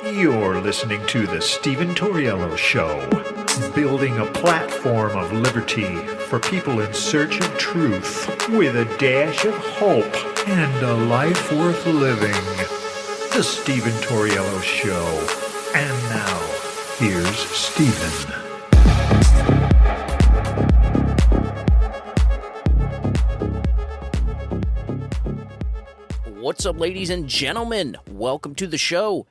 You're listening to The Stephen Tauriello Show, building a platform of liberty for people in search of truth with a dash of hope and a life worth living. The Stephen Tauriello Show. And now, here's Stephen. What's up, ladies and gentlemen? Welcome to the show.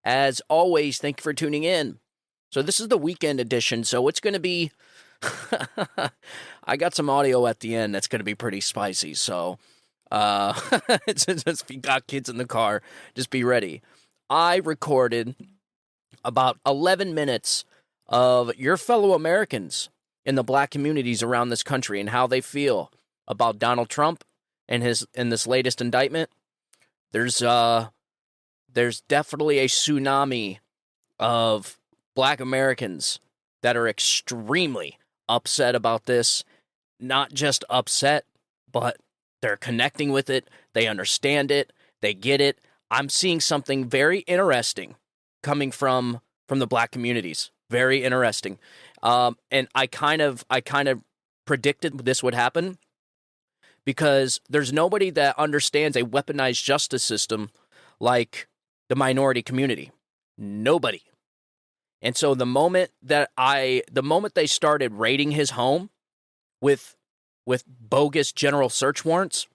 As always, thank you for tuning in. So this is the weekend edition, so it's going to be... I got some audio at the end that's going to be pretty spicy, so if you got kids in the car, just be ready. I recorded about 11 minutes of your fellow Americans in the black communities around this country and how they feel about Donald Trump and this latest indictment. There's definitely a tsunami of black Americans that are extremely upset about this. Not just upset, but they're connecting with it. They understand it. They get it. I'm seeing something very interesting coming from the black communities. Very interesting. And I kind of predicted this would happen, because there's nobody that understands a weaponized justice system like the minority community. Nobody. And so the moment they started raiding his home with bogus general search warrants,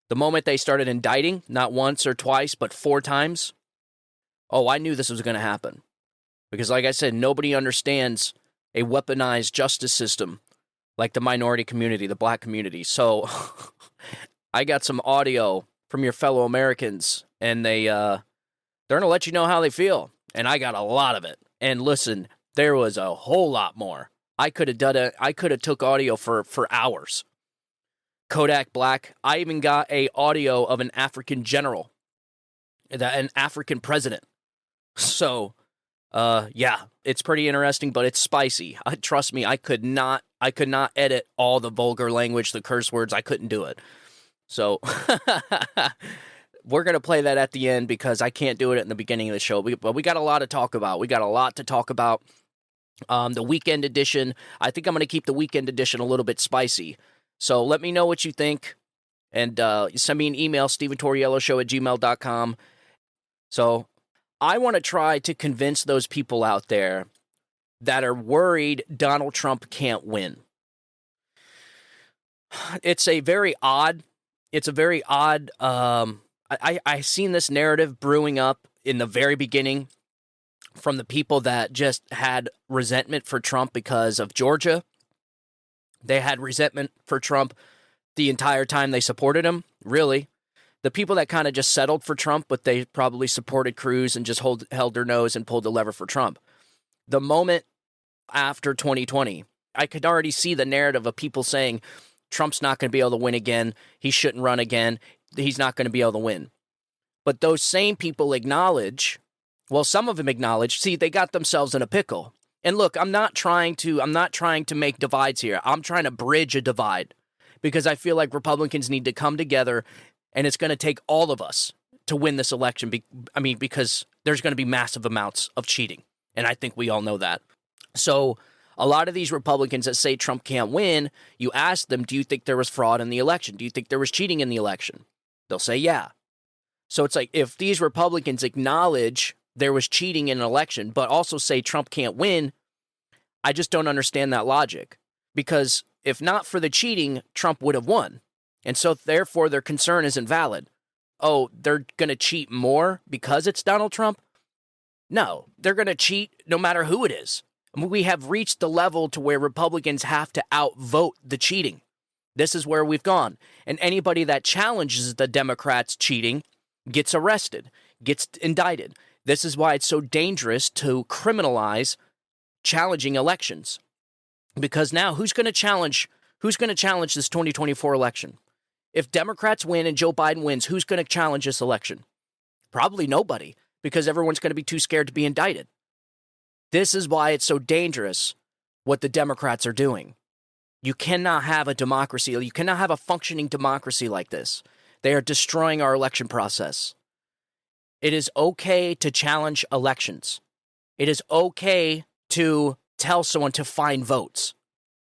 the moment they started indicting, not once or twice, but 4 times, I knew this was going to happen. Because like I said, nobody understands a weaponized justice system like the minority community, the black community. So I got some audio from your fellow Americans, and they're going to let you know how they feel. And I got a lot of it. And listen, there was a whole lot more. I could have took audio for hours. Kodak Black. I even got a audio of an African general, an African president. So, yeah, it's pretty interesting, but it's spicy. Trust me, I could not edit all the vulgar language, the curse words. I couldn't do it. So we're going to play that at the end because I can't do it in the beginning of the show. But we got a lot to talk about. The weekend edition, I think I'm going to keep the weekend edition a little bit spicy. So let me know what you think. And send me an email, StephenTaurielloShow@gmail.com. So I want to try to convince those people out there that are worried Donald Trump can't win. It's a very odd, I seen this narrative brewing up in the very beginning from the people that just had resentment for Trump because of Georgia. They had resentment for Trump the entire time they supported him, really. The people that kind of just settled for Trump, but they probably supported Cruz and just held their nose and pulled the lever for Trump. The moment after 2020, I could already see the narrative of people saying, Trump's not going to be able to win again. He shouldn't run again. He's not going to be able to win. But those same people acknowledge, some of them acknowledge, see, they got themselves in a pickle. And look, I'm not trying to make divides here. I'm trying to bridge a divide because I feel like Republicans need to come together, and it's going to take all of us to win this election. Because there's going to be massive amounts of cheating. And I think we all know that. So a lot of these Republicans that say Trump can't win, you ask them, do you think there was fraud in the election? Do you think there was cheating in the election? They'll say, yeah. So it's like, if these Republicans acknowledge there was cheating in an election, but also say Trump can't win, I just don't understand that logic. Because if not for the cheating, Trump would have won. And so therefore their concern isn't valid. Oh, they're going to cheat more because it's Donald Trump? No, they're going to cheat no matter who it is. We have reached the level to where Republicans have to outvote the cheating. This is where we've gone. And anybody that challenges the Democrats cheating gets arrested, gets indicted. This is why it's so dangerous to criminalize challenging elections. Because now who's going to challenge this 2024 election? If Democrats win and Joe Biden wins, who's going to challenge this election? Probably nobody, because everyone's going to be too scared to be indicted. This is why it's so dangerous what the Democrats are doing. You cannot have a democracy. You cannot have a functioning democracy like this. They are destroying our election process. It is okay to challenge elections. It is okay to tell someone to find votes.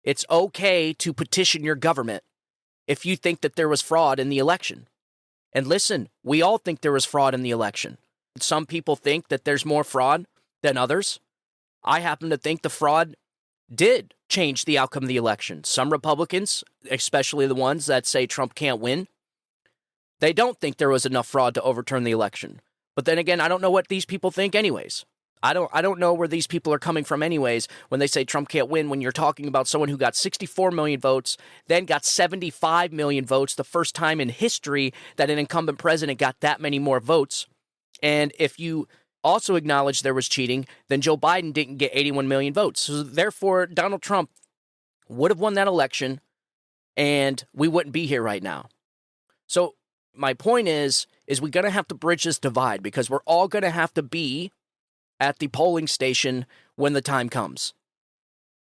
It's okay to petition your government if you think that there was fraud in the election. And listen, we all think there was fraud in the election. Some people think that there's more fraud than others. I happen to think the fraud did change the outcome of the election. Some Republicans, especially the ones that say Trump can't win, they don't think there was enough fraud to overturn the election. But then again, I don't know what these people think anyways. I don't know where these people are coming from anyways when they say Trump can't win, when you're talking about someone who got 64 million votes, then got 75 million votes, the first time in history that an incumbent president got that many more votes. And if you also acknowledge there was cheating, then Joe Biden didn't get 81 million votes. So therefore, Donald Trump would have won that election and we wouldn't be here right now. So my point is we're going to have to bridge this divide because we're all going to have to be at the polling station when the time comes.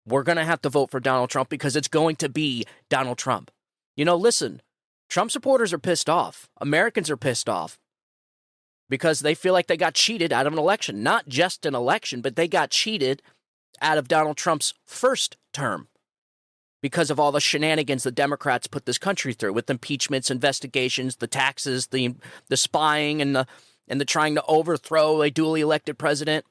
We're going to have to vote for Donald Trump because it's going to be Donald Trump. You know, listen, Trump supporters are pissed off. Americans are pissed off because they feel like they got cheated out of an election. Not just an election, but they got cheated out of Donald Trump's first term because of all the shenanigans the Democrats put this country through with impeachments, investigations, the taxes, the spying, and the trying to overthrow a duly elected president.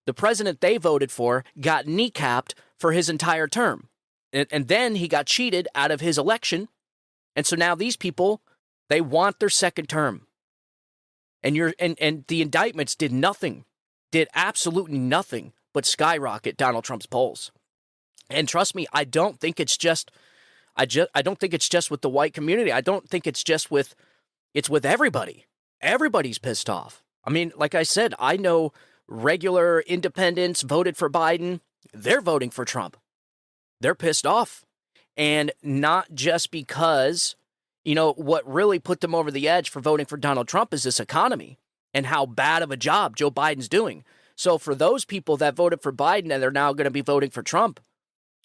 The president they voted for got kneecapped for his entire term. And then he got cheated out of his election. And so now these people, they want their second term. And the indictments did absolutely nothing but skyrocket Donald Trump's polls. And trust me, I don't think it's just with the white community. I don't think it's with everybody. Everybody's pissed off. I mean, like I said, I know regular independents voted for Biden. They're voting for Trump. They're pissed off. And not just because, you know, what really put them over the edge for voting for Donald Trump is this economy and how bad of a job Joe Biden's doing. So for those people that voted for Biden and they're now going to be voting for Trump,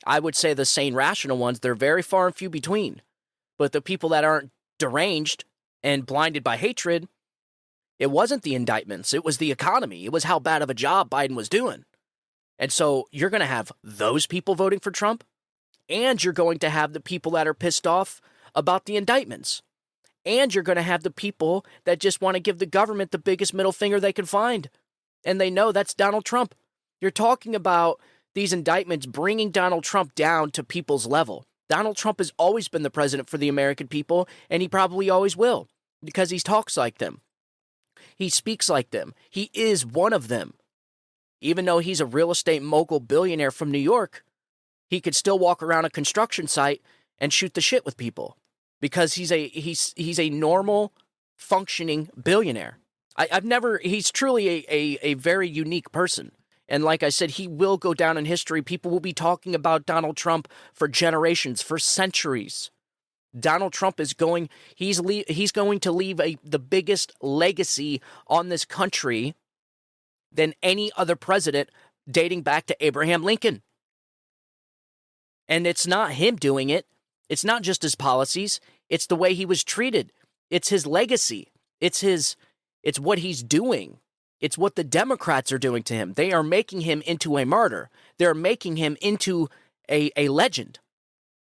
I would say the sane, rational ones, they're very far and few between. But the people that aren't deranged and blinded by hatred, it wasn't the indictments. It was the economy. It was how bad of a job Biden was doing. And so you're going to have those people voting for Trump, and you're going to have the people that are pissed off about the indictments. And you're going to have the people that just want to give the government the biggest middle finger they can find. And they know that's Donald Trump. You're talking about these indictments bringing Donald Trump down to people's level. Donald Trump has always been the president for the American people, and he probably always will, because he talks like them. He speaks like them. He is one of them. Even though he's a real estate mogul billionaire from New York, he could still walk around a construction site and shoot the shit with people because he's a normal, functioning billionaire. He's truly a very unique person. And like I said, he will go down in history. People will be talking about Donald Trump for generations, for centuries. Donald Trump is going to leave the biggest legacy on this country than any other president dating back to Abraham Lincoln. And it's not him doing it. It's not just his policies. It's the way he was treated. It's his legacy. It's what he's doing. It's what the Democrats are doing to him. They are making him into a martyr. They're making him into a legend.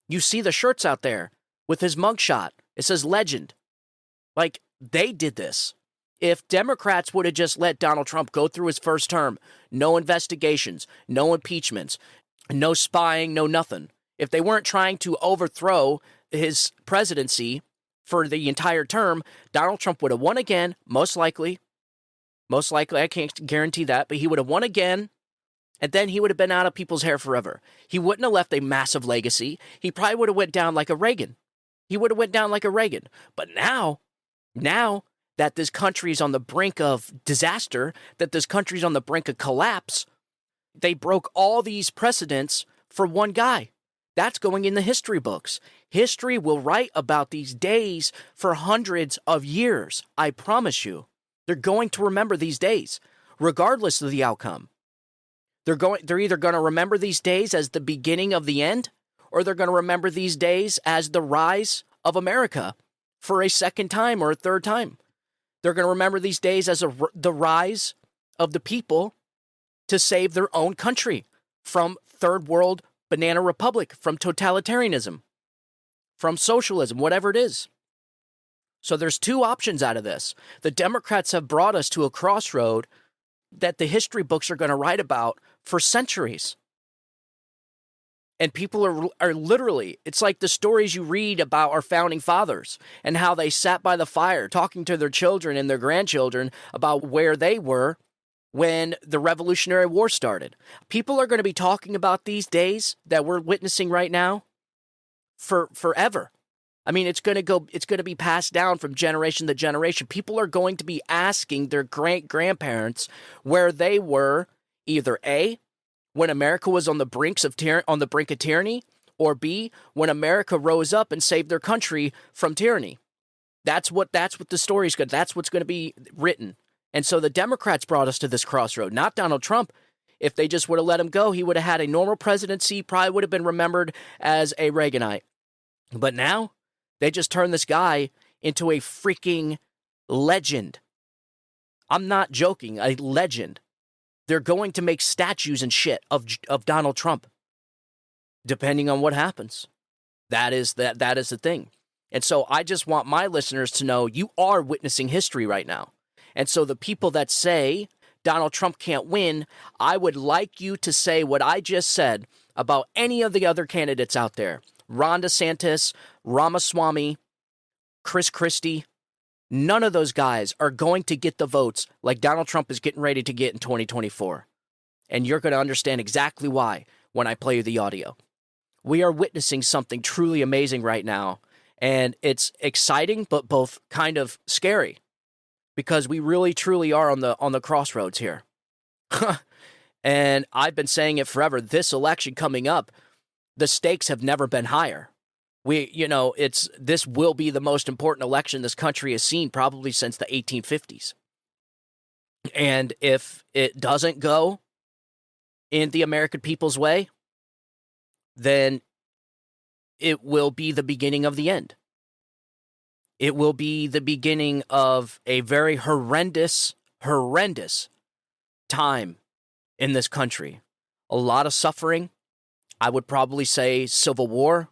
You see the shirts out there with his mugshot. It says legend. Like, they did this. If Democrats would have just let Donald Trump go through his first term, no investigations, no impeachments, no spying, no nothing. If they weren't trying to overthrow his presidency for the entire term, Donald Trump would have won again, most likely. Most likely, I can't guarantee that, but he would have won again, and then he would have been out of people's hair forever. He wouldn't have left a massive legacy. He probably would have went down like a Reagan. But now that this country is on the brink of disaster, that this country is on the brink of collapse, they broke all these precedents for one guy. That's going in the history books. History will write about these days for hundreds of years. I promise you. They're going to remember these days, regardless of the outcome. They're either going to remember these days as the beginning of the end, or they're going to remember these days as the rise of America for a second time or a third time. They're going to remember these days as the rise of the people to save their own country from third world banana republic, from totalitarianism, from socialism, whatever it is. So there's two options out of this. The Democrats have brought us to a crossroad that the history books are going to write about for centuries. And people are literally, it's like the stories you read about our founding fathers and how they sat by the fire talking to their children and their grandchildren about where they were when the Revolutionary War started. People are going to be talking about these days that we're witnessing right now for forever. I mean, it's going to be passed down from generation to generation. People are going to be asking their great-grandparents where they were, either A, when America was on the brink of tyranny, or B, when America rose up and saved their country from tyranny. That's what the story's good. That's what's going to be written. And so the Democrats brought us to this crossroad, not Donald Trump. If they just would have let him go, he would have had a normal presidency, probably would have been remembered as a Reaganite. But now, they just turned this guy into a freaking legend. I'm not joking, a legend. They're going to make statues and shit of Donald Trump, depending on what happens. That is the thing. And so I just want my listeners to know you are witnessing history right now. And so the people that say Donald Trump can't win, I would like you to say what I just said about any of the other candidates out there. Ron DeSantis, Ramaswamy, Chris Christie, none of those guys are going to get the votes like Donald Trump is getting ready to get in 2024. And you're going to understand exactly why when I play you the audio. We are witnessing something truly amazing right now, and it's exciting but both kind of scary because we really truly are on the crossroads here. And I've been saying it forever. This election coming up, the stakes have never been higher. This will be the most important election this country has seen probably since the 1850s. And if it doesn't go in the American people's way, then it will be the beginning of the end. It will be the beginning of a very horrendous time in this country. A lot of suffering. I would probably say civil war,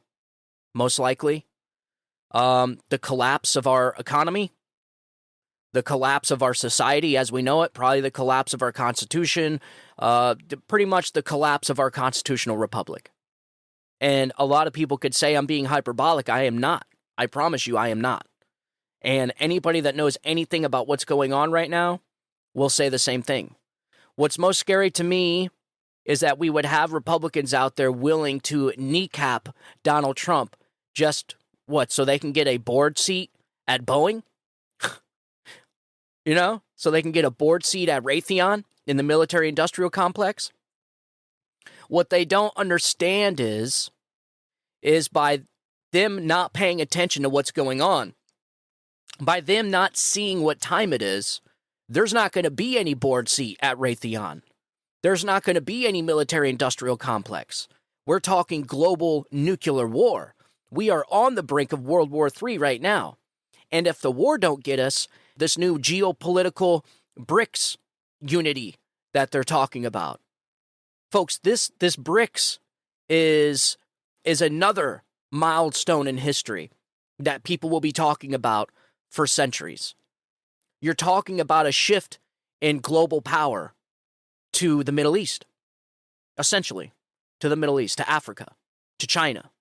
most likely. The collapse of our economy, the collapse of our society as we know it, probably the collapse of our Constitution, pretty much the collapse of our constitutional republic. And a lot of people could say I'm being hyperbolic. I am not. I promise you I am not. And anybody that knows anything about what's going on right now will say the same thing. What's most scary to me is that we would have Republicans out there willing to kneecap Donald Trump so they can get a board seat at Boeing? So they can get a board seat at Raytheon in the military-industrial complex? What they don't understand is by them not paying attention to what's going on, by them not seeing what time it is, there's not going to be any board seat at Raytheon. There's not going to be any military-industrial complex. We're talking global nuclear war. We are on the brink of World War III right now. And if the war don't get us, this new geopolitical BRICS unity that they're talking about. Folks, this BRICS is another milestone in history that people will be talking about for centuries. You're talking about a shift in global power to the Middle East, essentially, to the Middle East, to Africa, to China.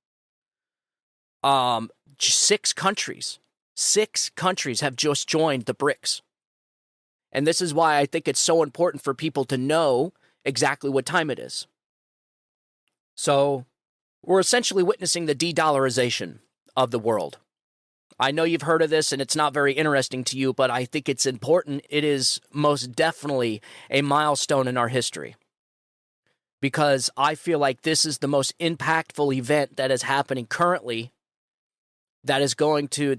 6 countries have just joined the BRICS. And this is why I think it's so important for people to know exactly what time it is. So we're essentially witnessing the de-dollarization of the world. I know you've heard of this and it's not very interesting to you, but I think it's important. It is most definitely a milestone in our history because I feel like this is the most impactful event that is happening currently that is going to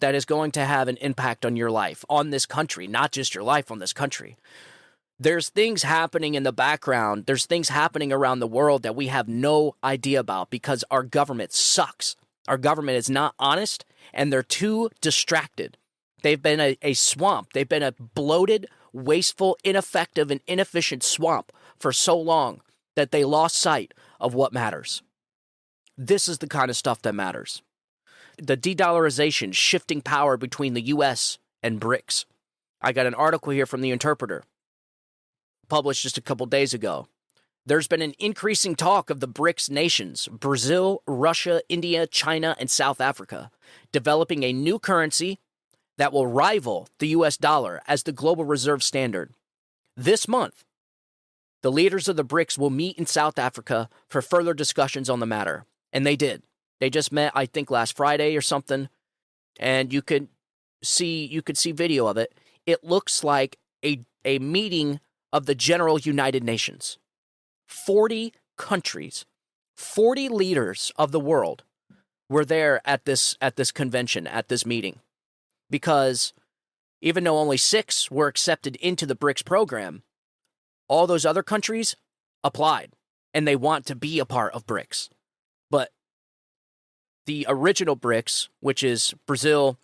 have an impact on your life, on this country, not just your life, on this country. There's things happening in the background. There's things happening around the world that we have no idea about because our government sucks. Our government is not honest, and they're too distracted They've been a swamp. They've been a bloated, wasteful, ineffective, and inefficient swamp for so long that they lost sight of what matters. This is the kind of stuff that matters. The de-dollarization, shifting power between the U.S. and BRICS. I got an article here from the Interpreter, published just a couple days ago. There's been an increasing talk of the BRICS nations, Brazil, Russia, India, China, and South Africa, developing a new currency that will rival the U.S. dollar as the global reserve standard. This month, the leaders of the BRICS will meet in South Africa for further discussions on the matter. And they did. They just met, I think, last Friday or something. And you could see video of it. It looks like a meeting of the General United Nations. 40 countries, 40 leaders of the world were there at this convention, at this meeting. Because even though only 6 were accepted into the BRICS program, all those other countries applied, and they want to be a part of BRICS. But the original BRICS, which is Brazil,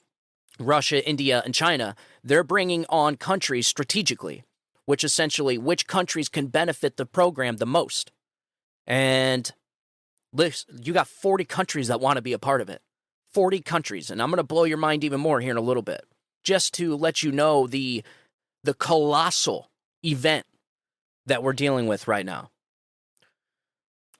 Russia, India, and China, they're bringing on countries strategically, which essentially which countries can benefit the program the most. And you got 40 countries that want to be a part of it. 40 countries. And I'm going to blow your mind even more here in a little bit, just to let you know the colossal event that we're dealing with right now.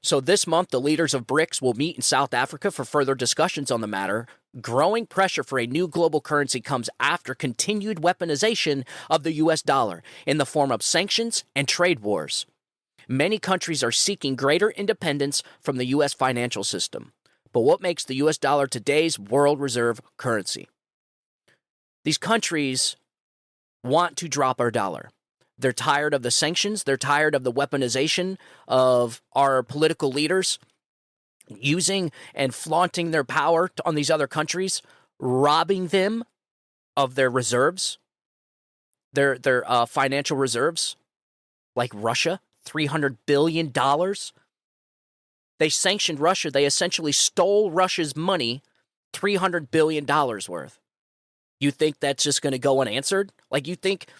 So this month, the leaders of BRICS will meet in South Africa for further discussions on the matter. Growing pressure for a new global currency comes after continued weaponization of the U.S. dollar in the form of sanctions and trade wars. Many countries are seeking greater independence from the U.S. financial system. But what makes the U.S. dollar today's world reserve currency? These countries want to drop our dollar. They're tired of the sanctions. They're tired of the weaponization of our political leaders using and flaunting their power on these other countries, robbing them of their reserves, their financial reserves, like Russia, $300 billion. They sanctioned Russia. They essentially stole Russia's money, $300 billion worth. You think that's just going to go unanswered? Like, you think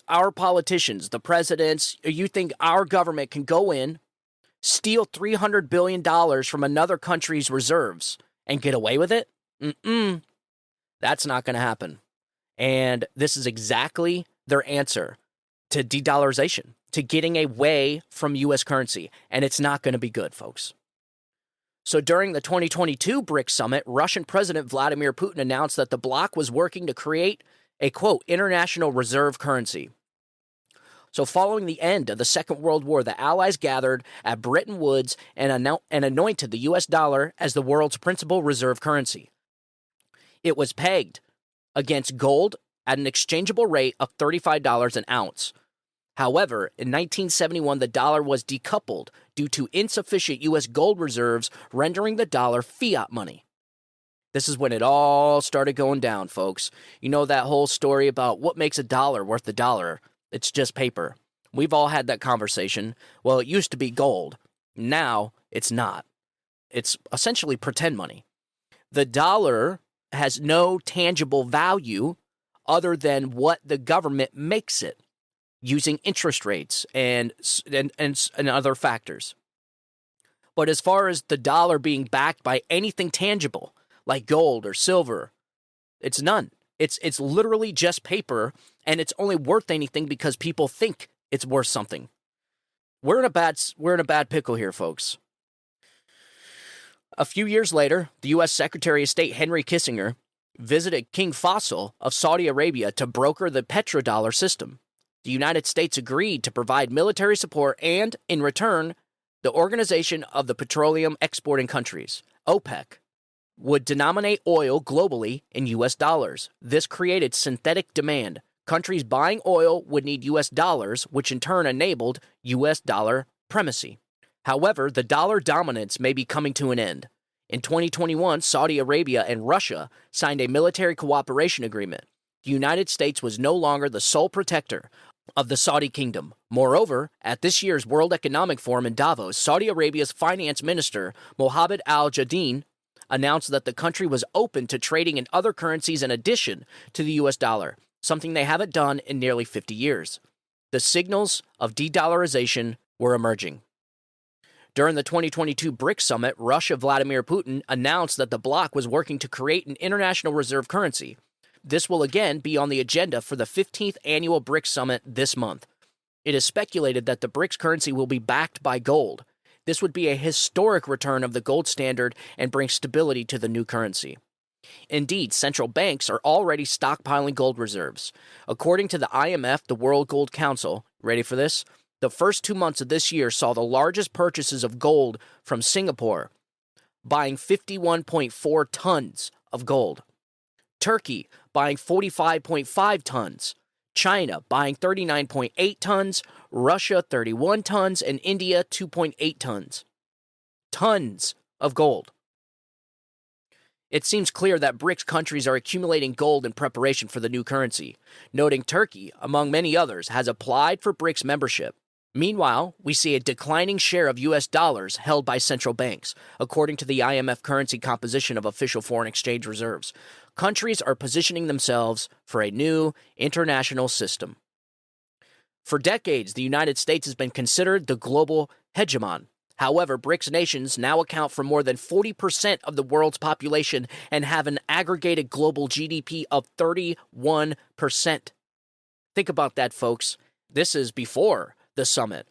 our politicians, the presidents, you think our government can go in, steal $300 billion from another country's reserves and get away with it? That's not going to happen. And this is exactly their answer to de-dollarization, to getting away from U.S. currency. And it's not going to be good, folks. So during the 2022 BRICS summit, Russian President Vladimir Putin announced that the bloc was working to create a, quote, international reserve currency. So following the end of the Second World War, the Allies gathered at Bretton Woods and anointed the U.S. dollar as the world's principal reserve currency. It was pegged against gold at an exchangeable rate of $35 an ounce. However, in 1971, the dollar was decoupled due to insufficient U.S. gold reserves, rendering the dollar fiat money. This is when it all started going down, folks. You know that whole story about what makes a dollar worth a dollar? It's just paper. We've all had that conversation. Well, it used to be gold. Now, it's not. It's essentially pretend money. The dollar has no tangible value other than what the government makes it, using interest rates and other factors. But as far as the dollar being backed by anything tangible, like gold or silver, it's none. It's literally just paper, and it's only worth anything because people think it's worth something. We're in a bad pickle here, folks. A few years later, the U.S. Secretary of State Henry Kissinger visited King Faisal of Saudi Arabia to broker the petrodollar system. The United States agreed to provide military support and, in return, the Organization of the Petroleum Exporting Countries, OPEC, would denominate oil globally in U.S. dollars. This created synthetic demand. Countries buying oil would need U.S. dollars, which in turn enabled U.S. dollar primacy. However, the dollar dominance may be coming to an end. In 2021, Saudi Arabia and Russia signed a military cooperation agreement. The United States was no longer the sole protector of the Saudi kingdom. Moreover, at this year's World Economic Forum in Davos, Saudi Arabia's finance minister, Mohammed Al-Jadeen, announced that the country was open to trading in other currencies in addition to the US dollar, something they haven't done in nearly 50 years. The signals of de-dollarization were emerging. During the 2022 BRICS summit, Russia Vladimir Putin announced that the bloc was working to create an international reserve currency. This will again be on the agenda for the 15th annual BRICS summit this month. It is speculated that the BRICS currency will be backed by gold. This would be a historic return of the gold standard and bring stability to the new currency. Indeed, central banks are already stockpiling gold reserves. According to the IMF, the World Gold Council, ready for this? The first 2 months of this year saw the largest purchases of gold from Singapore, buying 51.4 tons of gold. Turkey buying 45.5 tons. China buying 39.8 tons. Russia 31 tons. And India 2.8 tons. Tons of gold. It seems clear that BRICS countries are accumulating gold in preparation for the new currency, noting Turkey, among many others, has applied for BRICS membership. Meanwhile, we see a declining share of U.S. dollars held by central banks, according to the IMF currency composition of official foreign exchange reserves. Countries are positioning themselves for a new international system. For decades, the United States has been considered the global hegemon. However, BRICS nations now account for more than 40% of the world's population and have an aggregated global GDP of 31%. Think about that, folks. This is before the summit.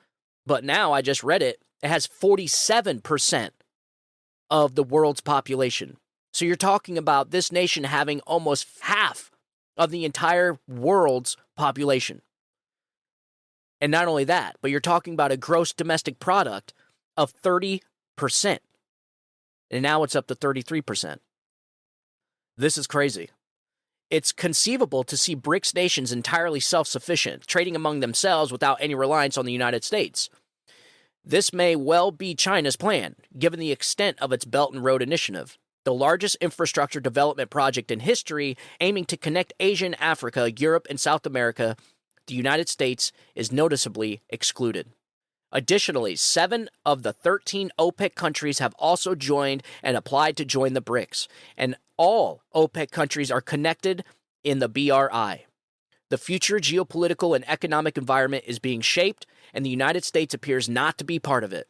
But now, I just read it, it has 47% of the world's population. So you're talking about this nation having almost half of the entire world's population. And not only that, but you're talking about a gross domestic product of 30%. And now it's up to 33%. This is crazy. It's conceivable to see BRICS nations entirely self-sufficient, trading among themselves without any reliance on the United States. This may well be China's plan, given the extent of its Belt and Road Initiative, the largest infrastructure development project in history aiming to connect Asia and Africa, Europe, and South America. The United States is noticeably excluded. Additionally, 7 of the 13 OPEC countries have also joined and applied to join the BRICS, and all OPEC countries are connected in the BRI. The future geopolitical and economic environment is being shaped, and the United States appears not to be part of it.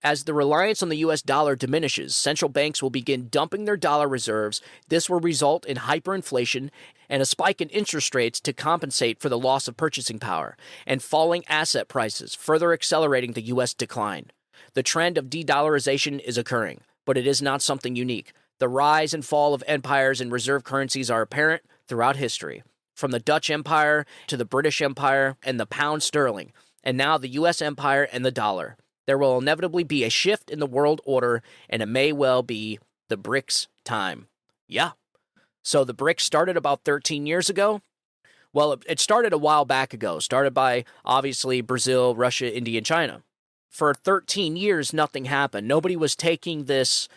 As the reliance on the U.S. dollar diminishes, central banks will begin dumping their dollar reserves. This will result in hyperinflation and a spike in interest rates to compensate for the loss of purchasing power, and falling asset prices, further accelerating the U.S. decline. The trend of de-dollarization is occurring, but it is not something unique. The rise and fall of empires and reserve currencies are apparent throughout history, from the Dutch Empire to the British Empire and the pound sterling, and now the U.S. Empire and the dollar. There will inevitably be a shift in the world order, and it may well be the BRICS time. Yeah. So the BRICS started about 13 years ago. Well, it started a while back ago, started by, obviously, Brazil, Russia, India, and China. For 13 years, nothing happened. Nobody was taking this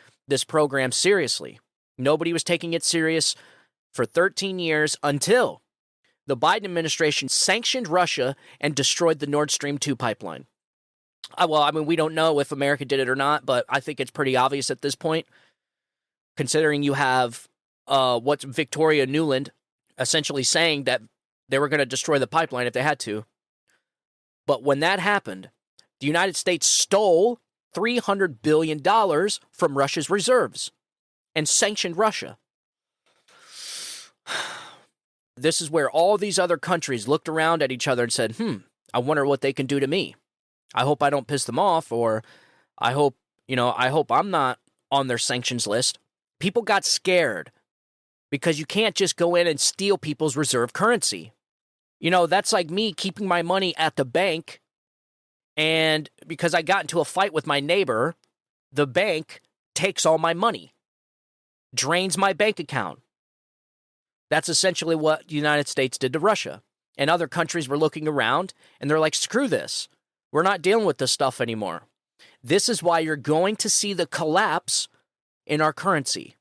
program seriously. Nobody was taking it serious for 13 years until the Biden administration sanctioned Russia and destroyed the Nord Stream 2 pipeline. We don't know if America did it or not, but I think it's pretty obvious at this point, considering you have what's Victoria Nuland essentially saying that they were going to destroy the pipeline if they had to. But when that happened, the United States stole $300 billion from Russia's reserves and sanctioned Russia. This is where all these other countries looked around at each other and said, I wonder what they can do to me. I hope I don't piss them off, or I hope I'm not on their sanctions list. People got scared because you can't just go in and steal people's reserve currency. That's like me keeping my money at the bank, and because I got into a fight with my neighbor, the bank takes all my money, drains my bank account. That's essentially what the United States did to Russia. And other countries were looking around, and they're like, screw this. We're not dealing with this stuff anymore. This is why you're going to see the collapse in our currency.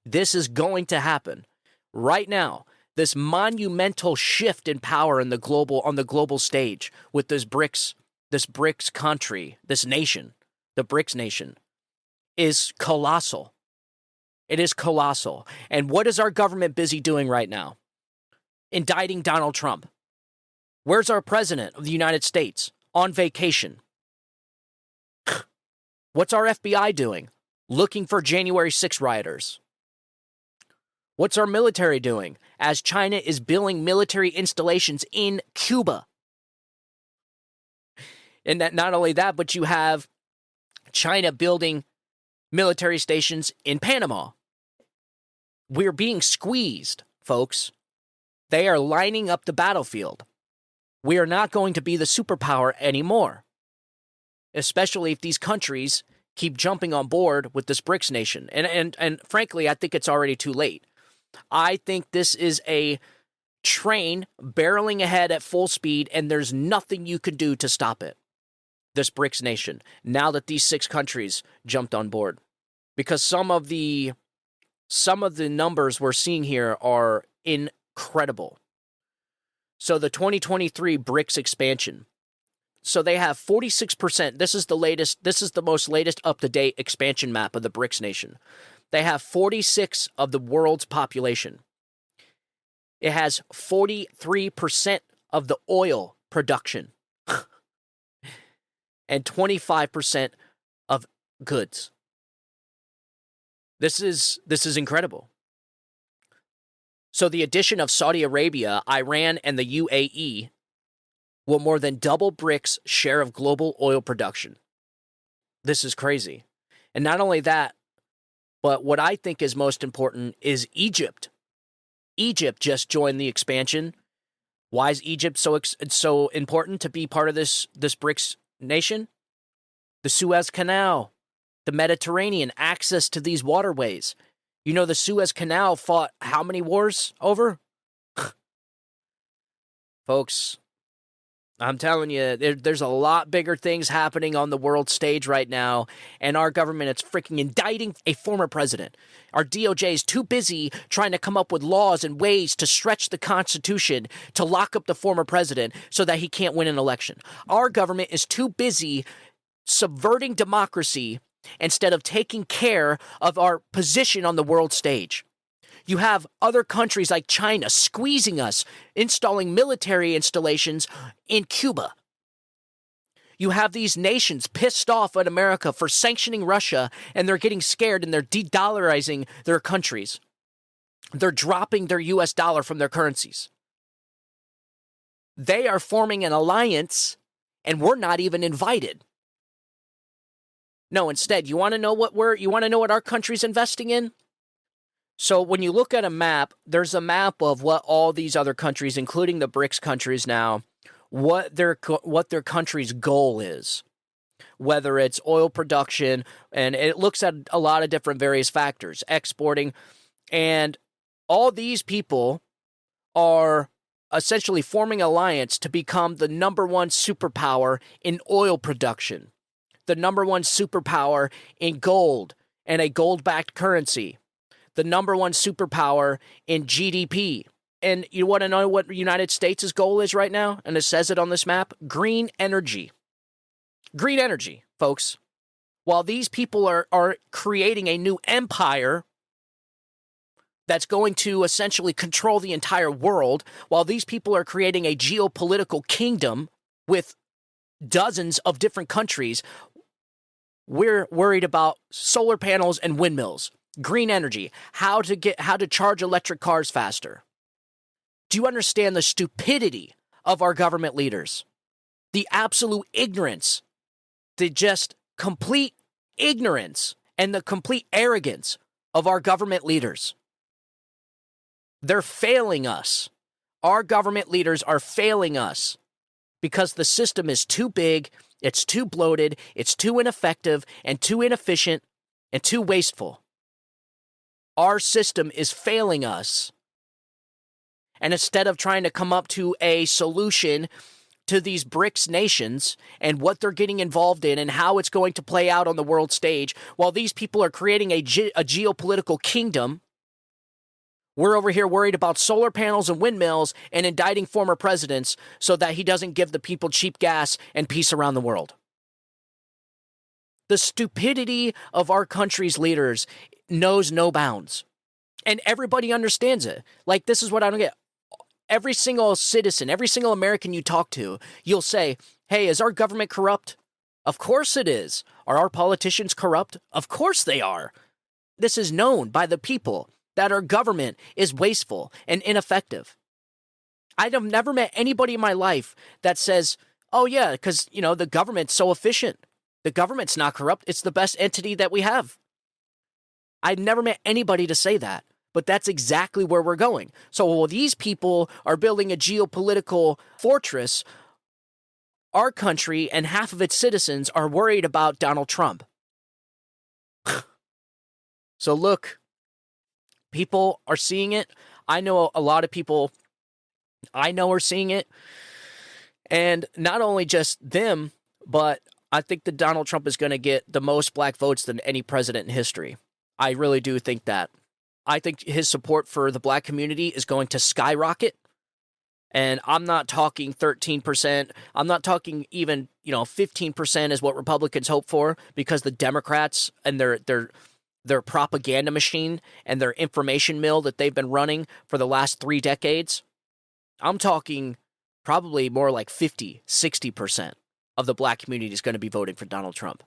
This is going to happen right now. This monumental shift in power on the global stage with this BRICS country, this nation, the BRICS nation, is colossal. It is colossal. And what is our government busy doing right now? Indicting Donald Trump. Where's our president of the United States? On vacation. What's our FBI doing? Looking for January 6 rioters. What's our military doing as China is building military installations in Cuba? And that not only that, but you have China building military stations in Panama. We're being squeezed, folks. They are lining up the battlefield. We are not going to be the superpower anymore, especially if these countries keep jumping on board with this BRICS nation. And frankly, I think it's already too late. I think this is a train barreling ahead at full speed, and there's nothing you can do to stop it. This BRICS nation, now that these 6 countries jumped on board. Because some of the numbers we're seeing here are incredible. So the 2023 BRICS expansion. So they have 46%. This is the most latest up-to-date expansion map of the BRICS nation. They have 46 of the world's population. It has 43% of the oil production. And 25% of goods. This is incredible. So the addition of Saudi Arabia, Iran, and the UAE will more than double BRICS' share of global oil production. This is crazy. And not only that, but what I think is most important is Egypt. Egypt just joined the expansion. Why is Egypt so important to be part of this BRICS nation? The Suez Canal, the Mediterranean, access to these waterways. You know, the Suez Canal fought how many wars over? Folks, I'm telling you, there's a lot bigger things happening on the world stage right now, and our government is freaking indicting a former president. Our DOJ is too busy trying to come up with laws and ways to stretch the Constitution to lock up the former president so that he can't win an election. Our government is too busy subverting democracy instead of taking care of our position on the world stage. You have other countries like China squeezing us, installing military installations in Cuba. You have these nations pissed off at America for sanctioning Russia, and they're getting scared and they're de-dollarizing their countries. They're dropping their US dollar from their currencies. They are forming an alliance, and we're not even invited. No, instead, you want to know what our country's investing in? So when you look at a map, there's a map of what all these other countries, including the BRICS countries now, what their country's goal is. Whether it's oil production, and it looks at a lot of different various factors, exporting, and all these people are essentially forming an alliance to become the number one superpower in oil production, the number one superpower in gold and a gold-backed currency, the number one superpower in GDP. And you want to know what the United States' goal is right now? And it says it on this map. Green energy. Green energy, folks. While these people are creating a new empire that's going to essentially control the entire world, while these people are creating a geopolitical kingdom with dozens of different countries, we're worried about solar panels and windmills. Green energy, how to charge electric cars faster. Do you understand the stupidity of our government leaders? The absolute ignorance, the just complete ignorance and the complete arrogance of our government leaders. They're failing us. Our government leaders are failing us because the system is too big, it's too bloated, it's too ineffective and too inefficient and too wasteful. Our system is failing us. And instead of trying to come up to a solution to these BRICS nations and what they're getting involved in and how it's going to play out on the world stage, while these people are creating a geopolitical kingdom, we're over here worried about solar panels and windmills and indicting former presidents so that he doesn't give the people cheap gas and peace around the world. The stupidity of our country's leaders knows no bounds. And everybody understands it. Like, this is what I don't get. Every single citizen, every single American you talk to, you'll say, hey, is our government corrupt? Of course it is. Are our politicians corrupt? Of course they are. This is known by the people that our government is wasteful and ineffective. I have never met anybody in my life that says, oh yeah, because, the government's so efficient. The government's not corrupt. It's the best entity that we have. I've never met anybody to say that, but that's exactly where we're going. So while these people are building a geopolitical fortress, our country and half of its citizens are worried about Donald Trump. So look, people are seeing it. I know a lot of people I know are seeing it. And not only just them, but I think that Donald Trump is going to get the most black votes than any president in history. I really do think that. I think his support for the black community is going to skyrocket. And I'm not talking 13%. I'm not talking even, 15% is what Republicans hope for, because the Democrats and their propaganda machine and their information mill that they've been running for the last 3 decades, I'm talking probably more like 50, 60% of the black community is going to be voting for Donald Trump.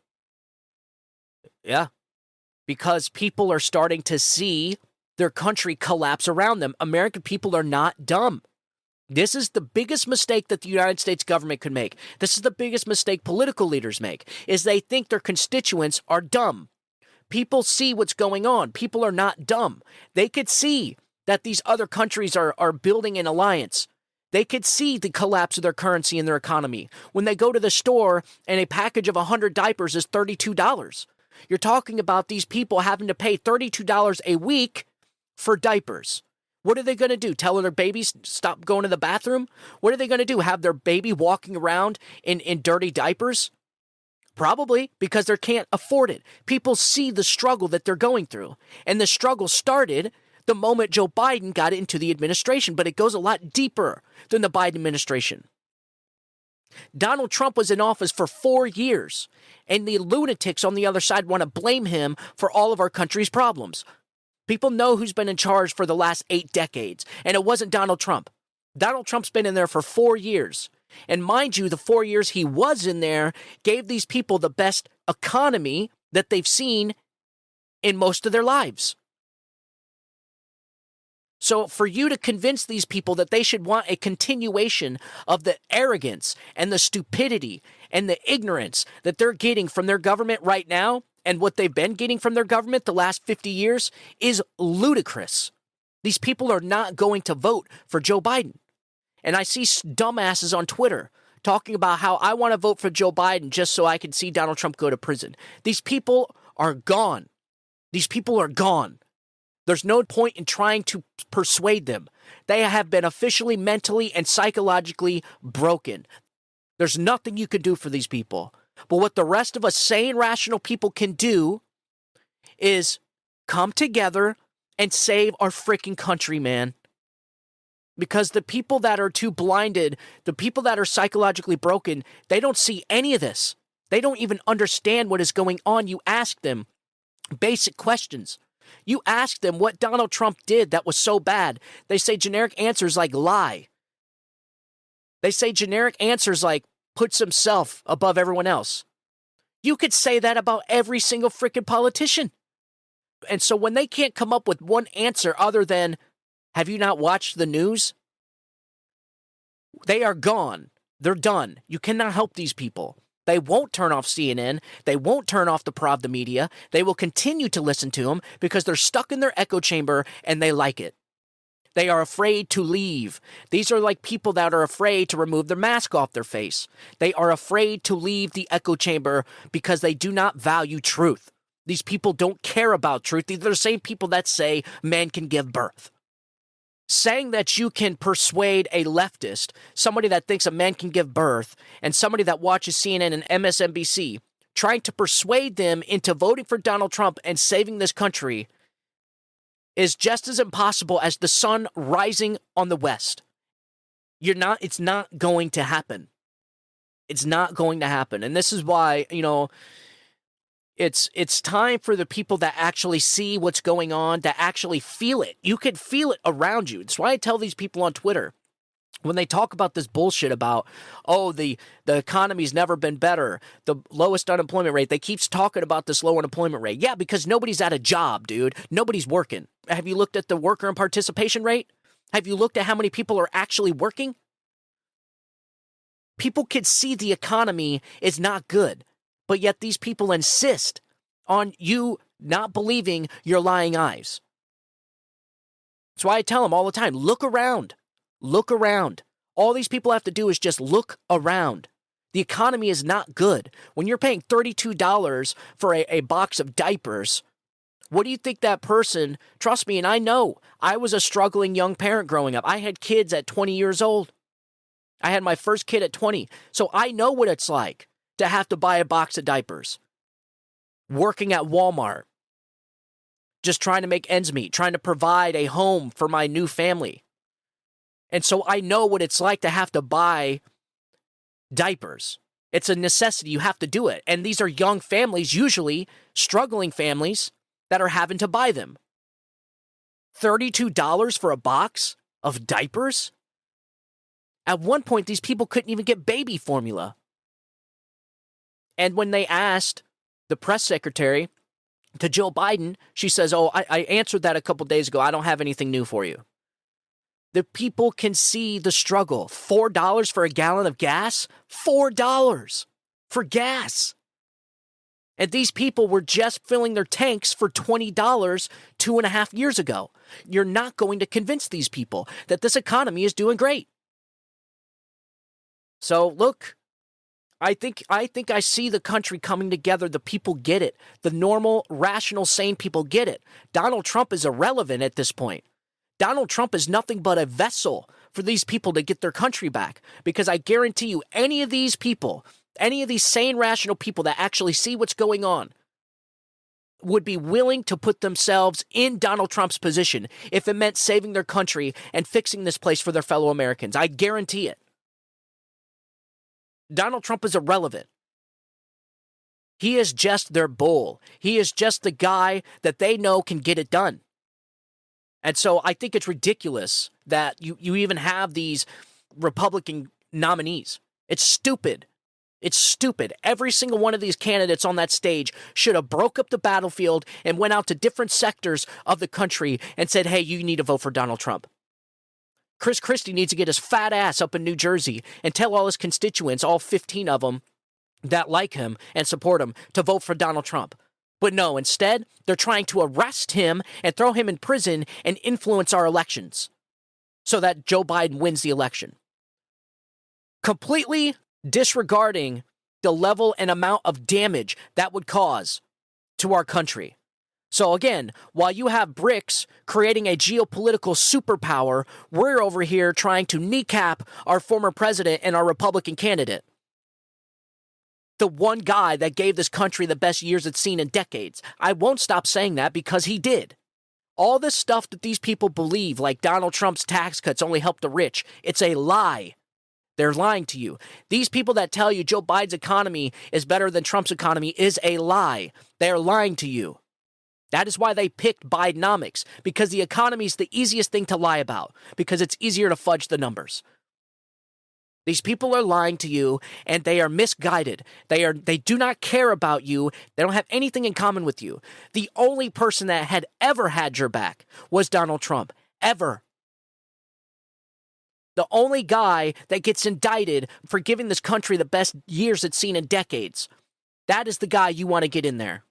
Yeah. Because people are starting to see their country collapse around them. American people are not dumb. This is the biggest mistake that the United States government could make. This is the biggest mistake political leaders make, is they think their constituents are dumb. People see what's going on. People are not dumb. They could see that these other countries are building an alliance. They could see the collapse of their currency and their economy. When they go to the store and a package of 100 diapers is $32. You're talking about these people having to pay $32 a week for diapers. What are they going to do? Tell their babies stop going to the bathroom? What are they going to do? Have their baby walking around in dirty diapers? Probably, because they can't afford it. People see the struggle that they're going through. And the struggle started the moment Joe Biden got into the administration, but it goes a lot deeper than the Biden administration. Donald Trump was in office for 4 years, and the lunatics on the other side want to blame him for all of our country's problems. People know who's been in charge for the last 8 decades, and it wasn't Donald Trump. Donald Trump's been in there for 4 years. And mind you, the 4 years he was in there gave these people the best economy that they've seen in most of their lives. So for you to convince these people that they should want a continuation of the arrogance and the stupidity and the ignorance that they're getting from their government right now, and what they've been getting from their government the last 50 years, is ludicrous. These people are not going to vote for Joe Biden. And I see dumbasses on Twitter talking about how I want to vote for Joe Biden just so I can see Donald Trump go to prison. These people are gone. These people are gone. There's no point in trying to persuade them. They have been officially mentally and psychologically broken. There's nothing you can do for these people. But what the rest of us sane, rational people can do is come together and save our freaking country, man. Because the people that are too blinded, the people that are psychologically broken, they don't see any of this. They don't even understand what is going on. You ask them basic questions. You ask them what Donald Trump did that was so bad. They say generic answers like lie. They say generic answers like puts himself above everyone else. You could say that about every single freaking politician. And so when they can't come up with one answer other than, have you not watched the news? They are gone. They're done. You cannot help these people. They won't turn off CNN. They won't turn off the Pravda media. They will continue to listen to them because they're stuck in their echo chamber and they like it. They are afraid to leave. These are like people that are afraid to remove their mask off their face. They are afraid to leave the echo chamber because they do not value truth. These people don't care about truth. These are the same people that say man can give birth. Saying that you can persuade a leftist, somebody that thinks a man can give birth, and somebody that watches CNN and MSNBC, trying to persuade them into voting for Donald Trump and saving this country is just as impossible as the sun rising on the west. It's not going to happen. It's not going to happen. And this is why, It's time for the people that actually see what's going on, to actually feel it. You can feel it around you. That's why I tell these people on Twitter, when they talk about this bullshit about, oh, the economy's never been better, the lowest unemployment rate, they keep talking about this low unemployment rate. Yeah, because nobody's at a job, dude. Nobody's working. Have you looked at the worker and participation rate? Have you looked at how many people are actually working? People can see the economy is not good, but yet these people insist on you not believing your lying eyes. That's why I tell them all the time, look around. Look around. All these people have to do is just look around. The economy is not good. When you're paying $32 for a box of diapers, what do you think that person, trust me, and I know, I was a struggling young parent growing up. I had kids at 20 years old. I had my first kid at 20. So I know what it's like to have to buy a box of diapers. Working at Walmart. Just trying to make ends meet. Trying to provide a home for my new family. And so I know what it's like to have to buy diapers. It's a necessity. You have to do it. And these are young families, usually struggling families, that are having to buy them. $32 for a box of diapers? At one point, these people couldn't even get baby formula. And when they asked the press secretary to Joe Biden, she says, oh, I answered that a couple days ago. I don't have anything new for you. The people can see the struggle. $4 for a gallon of gas? $4 for gas. And these people were just filling their tanks for $20 2.5 years ago. You're not going to convince these people that this economy is doing great. So look, I think I see the country coming together. The people get it. The normal, rational, sane people get it. Donald Trump is irrelevant at this point. Donald Trump is nothing but a vessel for these people to get their country back. Because I guarantee you, any of these people, any of these sane, rational people that actually see what's going on would be willing to put themselves in Donald Trump's position if it meant saving their country and fixing this place for their fellow Americans. I guarantee it. Donald Trump is irrelevant. He is just their bull. He is just the guy that they know can get it done. And so I think it's ridiculous that you even have these Republican nominees. It's stupid. It's stupid. Every single one of these candidates on that stage should have broke up the battlefield and went out to different sectors of the country and said, hey, you need to vote for Donald Trump. Chris Christie needs to get his fat ass up in New Jersey and tell all his constituents, all 15 of them that like him and support him, to vote for Donald Trump. But no, instead, they're trying to arrest him and throw him in prison and influence our elections so that Joe Biden wins the election. Completely disregarding the level and amount of damage that would cause to our country. So again, while you have BRICS creating a geopolitical superpower, we're over here trying to kneecap our former president and our Republican candidate. The one guy that gave this country the best years it's seen in decades. I won't stop saying that because he did. All this stuff that these people believe, like Donald Trump's tax cuts only help the rich, it's a lie. They're lying to you. These people that tell you Joe Biden's economy is better than Trump's economy is a lie. They're lying to you. That is why they picked Bidenomics, because the economy is the easiest thing to lie about, because it's easier to fudge the numbers. These people are lying to you, and they are misguided. They do not care about you. They don't have anything in common with you. The only person that had ever had your back was Donald Trump. Ever. The only guy that gets indicted for giving this country the best years it's seen in decades. That is the guy you want to get in there.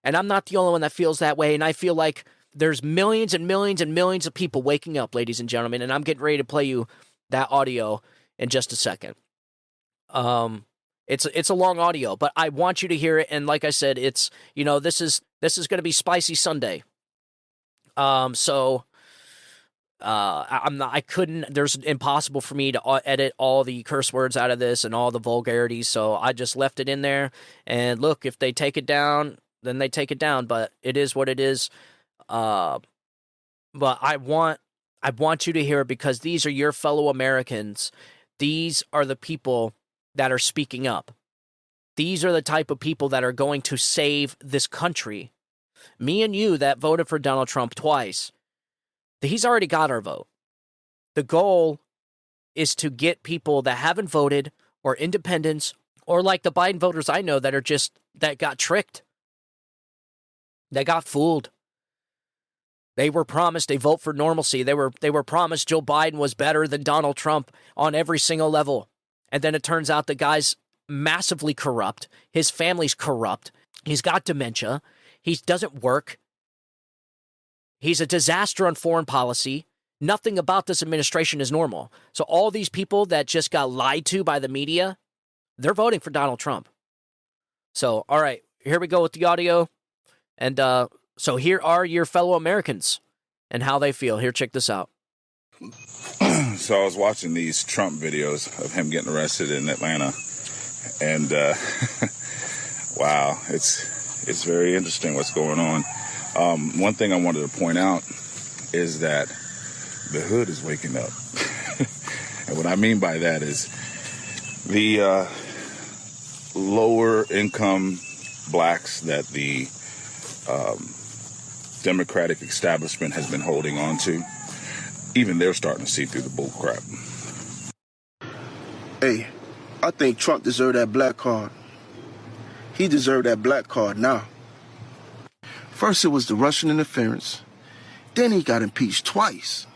And I'm not the only one that feels that way, and I feel like there's millions and millions and millions of people waking up, ladies and gentlemen, and I'm getting ready to play you that audio in just a second. It's a long audio, but I want you to hear it. And like I said, it's, this is going to be Spicy Sunday. There's impossible for me to edit all the curse words out of this and all the vulgarities. So I just left it in there. And look, if they take it down, then they take it down, but it is what it is. But I want you to hear it because these are your fellow Americans. These are the people that are speaking up. These are the type of people that are going to save this country. Me and you that voted for Donald Trump twice, he's already got our vote. The goal is to get people that haven't voted or independents or like the Biden voters I know that got tricked. They got fooled. They were promised a vote for normalcy. They were promised Joe Biden was better than Donald Trump on every single level. And then it turns out the guy's massively corrupt. His family's corrupt. He's got dementia. He doesn't work. He's a disaster on foreign policy. Nothing about this administration is normal. So all these people that just got lied to by the media, they're voting for Donald Trump. So, all right, here we go with the audio. And so here are your fellow Americans and how they feel. Here, check this out. So I was watching these Trump videos of him getting arrested in Atlanta. And, wow, it's very interesting what's going on. One thing I wanted to point out is that the hood is waking up. And what I mean by that is the lower income blacks that the Democratic establishment has been holding on to, even they're starting to see through the bull crap. Hey, I think Trump deserved that black card. He deserved that black card now. First it was the Russian interference. Then he got impeached twice.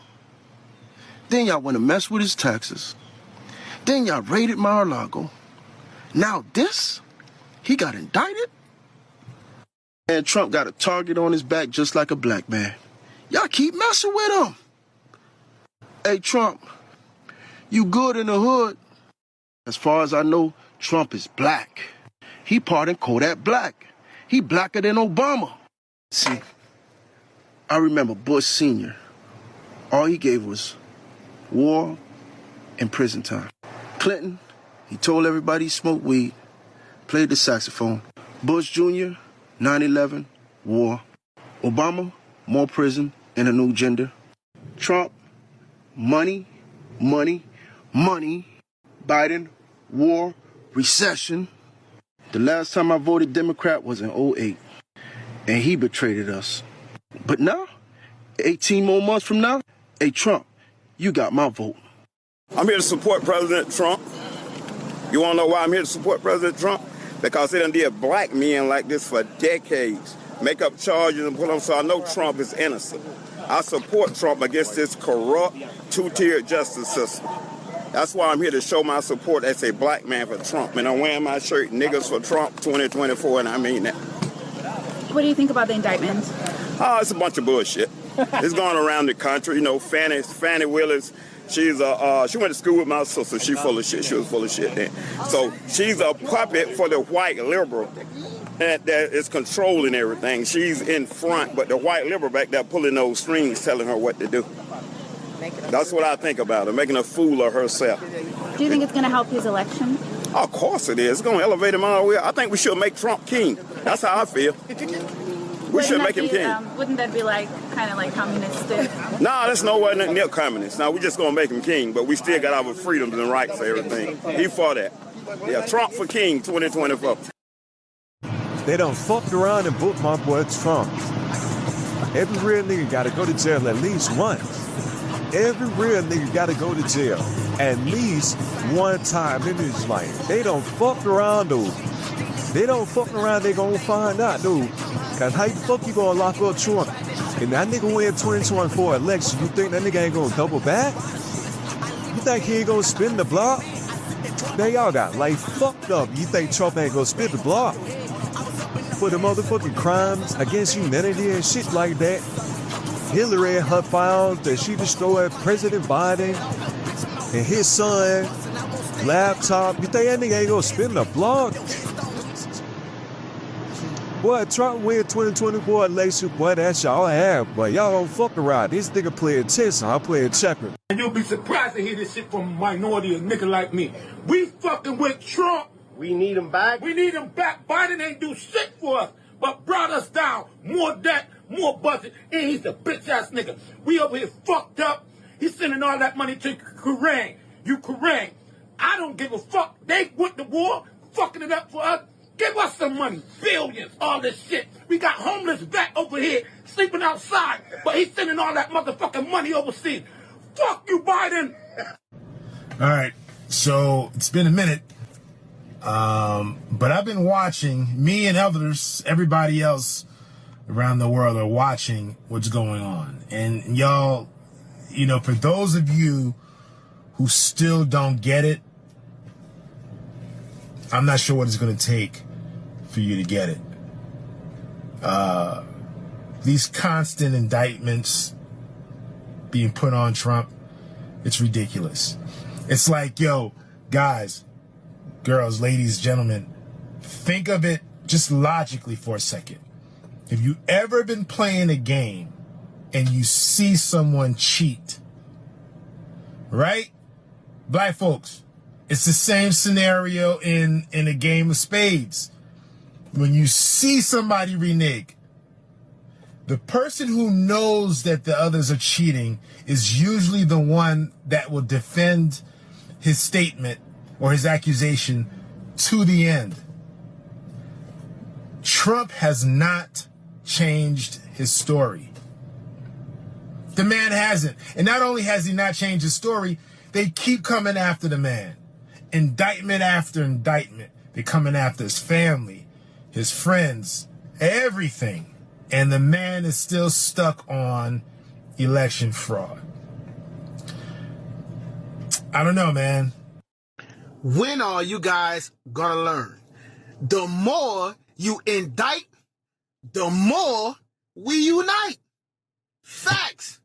Then y'all want to mess with his taxes. Then y'all raided Mar-a-Lago. Now this? He got indicted? And Trump got a target on his back just like a black man. Y'all keep messing with him. Hey, Trump, you good in the hood? As far as I know, Trump is black. He pardoned Kodak Black. He blacker than Obama. See, I remember Bush Sr. All he gave was war and prison time. Clinton, he told everybody he smoked weed, played the saxophone. Bush Jr., 9/11, war. Obama, more prison and a new gender. Trump, money, money, money. Biden, war, recession. The last time I voted Democrat was in 2008, and he betrayed us. But now, 18 more months from now, hey, Trump, you got my vote. I'm here to support President Trump. You want to know why I'm here to support President Trump? Because they done did black men like this for decades. Make up charges and put them, so I know Trump is innocent. I support Trump against this corrupt, two-tiered justice system. That's why I'm here to show my support as a black man for Trump. And I'm wearing my shirt, Niggas for Trump 2024, and I mean that. What do you think about the indictment? Oh, it's a bunch of bullshit. It's going around the country. You know, Fannie Willis, she went to school with my sister. She full of shit. She was full of shit then. So she's a puppet for the white liberal that is controlling everything. She's in front, but the white liberal back there pulling those strings, telling her what to do. That's what I think about her, making a fool of herself. Do you think it's going to help his election? Of course it is. It's going to elevate him all the way. I think we should make Trump king. That's how I feel. We should make him king. Wouldn't that be kind of like communistic? No, that's nowhere near communist. Now, we're just going to make him king, but we still got our freedoms and rights and everything. He for that. Yeah, Trump for king 2024. They done fucked around and booked my boy Trump. Every real nigga got to go to jail at least once. Every real nigga got to go to jail at least one time in his life. They don't fuck around, dude. They don't fuck around, they gonna find out, dude. Cause how the fuck you gonna lock up Trump? And that nigga win 2024 election, you think that nigga ain't gonna double back? You think he ain't gonna spin the block? Man, y'all got life fucked up. You think Trump ain't gonna spin the block? For the motherfucking crimes against humanity and shit like that. Hillary and her files that she destroyed President Biden and his son laptop. You think that nigga ain't gonna spin the block? Boy, Trump win 2024 election, boy, that's y'all have, but y'all don't fuck around. This nigga playing chess, I'm playing checkers. And you'll be surprised to hear this shit from a minority, a nigga like me. We fucking with Trump. We need him back. We need him back. Biden ain't do shit for us, but brought us down. More debt, more budget, and he's a bitch-ass nigga. We over here fucked up. He's sending all that money to Ukraine. I don't give a fuck. They went to war, fucking it up for us. Give us some money. Billions. All this shit. We got homeless vet over here sleeping outside, but he's sending all that motherfucking money overseas. Fuck you, Biden. All right. So it's been a minute. But I've been watching, me and others, everybody else around the world are watching what's going on. And y'all, you know, for those of you who still don't get it, I'm not sure what it's going to take for you to get it. These constant indictments being put on Trump, it's ridiculous. It's like, yo, guys, girls, ladies, gentlemen, think of it just logically for a second. If you ever been playing a game and you see someone cheat, right? Black folks, it's the same scenario in a game of spades. When you see somebody renege, the person who knows that the others are cheating is usually the one that will defend his statement or his accusation to the end. Trump has not changed his story. The man hasn't. And not only has he not changed his story, they keep coming after the man. Indictment after indictment. They're coming after his family, his friends, everything. And the man is still stuck on election fraud. I don't know, man. When are you guys gonna learn? The more you indict, the more we unite. Facts.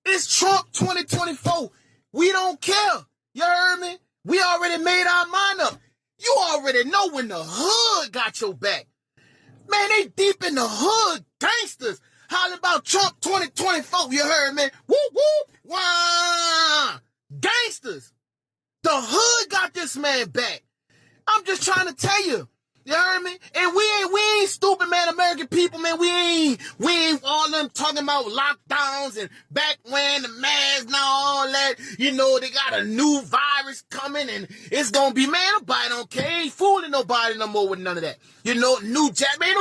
It's Trump 2024. We don't care. You heard me? We already made our mind up. You already know when the hood got your back. Man, they deep in the hood. Gangsters hollering about Trump 2024. You heard me? Whoop, whoop, wah. Gangsters. The hood got this man back. I'm just trying to tell you. You heard me? And we ain't stupid, man. American people, man. We ain't all them talking about lockdowns and back when the masks and all that. You know, they got a new virus coming and it's gonna be, man, nobody don't care. Ain't fooling nobody no more with none of that. You know, new jack, man,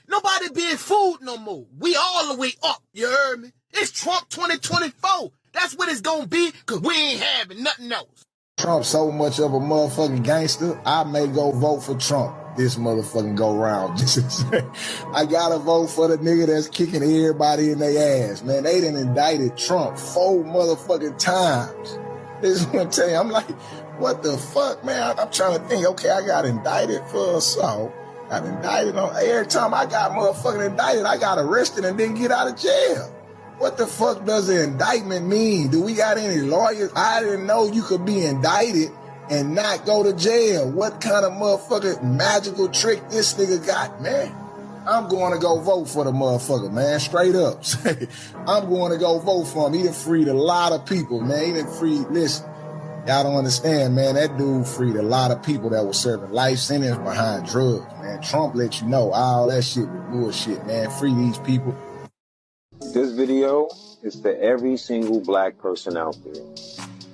nobody being fooled no more. We all the way up. You heard me? It's Trump 2024. That's what it's gonna be, cause we ain't having nothing else. Trump's so much of a motherfucking gangster, I may go vote for Trump this motherfucking go round. I gotta vote for the nigga that's kicking everybody in their ass, man. They done indicted Trump 4 motherfucking times. This is what I'm telling you. I'm like, what the fuck, man? I'm trying to think, okay, I got indicted for assault. Got indicted on, every time I got motherfucking indicted, I got arrested and didn't get out of jail. What the fuck does the indictment mean? Do we got any lawyers? I didn't know you could be indicted and not go to jail. What kind of motherfucking magical trick this nigga got, man? I'm going to go vote for the motherfucker, man, straight up. I'm going to go vote for him. He done freed a lot of people, man. He done freed, listen, y'all don't understand, man. That dude freed a lot of people that were serving life sentence behind drugs, man. Trump let you know all that shit was bullshit, man. Free these people. This video is for every single black person out there.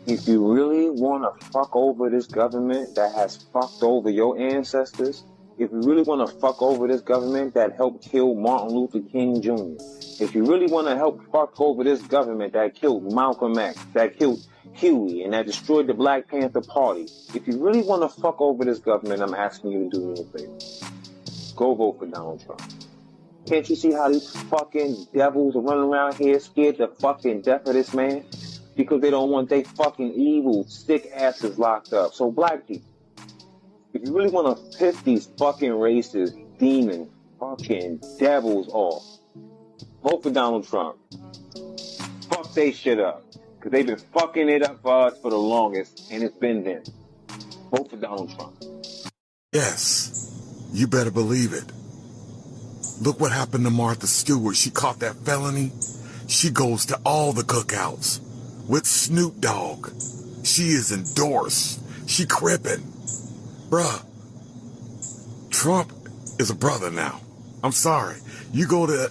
If you really want to fuck over this government that has fucked over your ancestors, if you really want to fuck over this government that helped kill Martin Luther King Jr., if you really want to help fuck over this government that killed Malcolm X, that killed Huey, and that destroyed the Black Panther Party, if you really want to fuck over this government, I'm asking you to do me a favor. Go vote for Donald Trump. Can't you see how these fucking devils are running around here scared to fucking death of this man? Because they don't want they fucking evil, sick asses locked up. So black people, if you really want to piss these fucking racist, demon, fucking devils off, vote for Donald Trump. Fuck they shit up. Because they've been fucking it up for us for the longest, and it's been them. Vote for Donald Trump. Yes, you better believe it. Look what happened to Martha Stewart. She caught that felony. She goes to all the cookouts with Snoop Dogg. She is endorsed. She crippin'. Bruh, Trump is a brother now. I'm sorry. You go to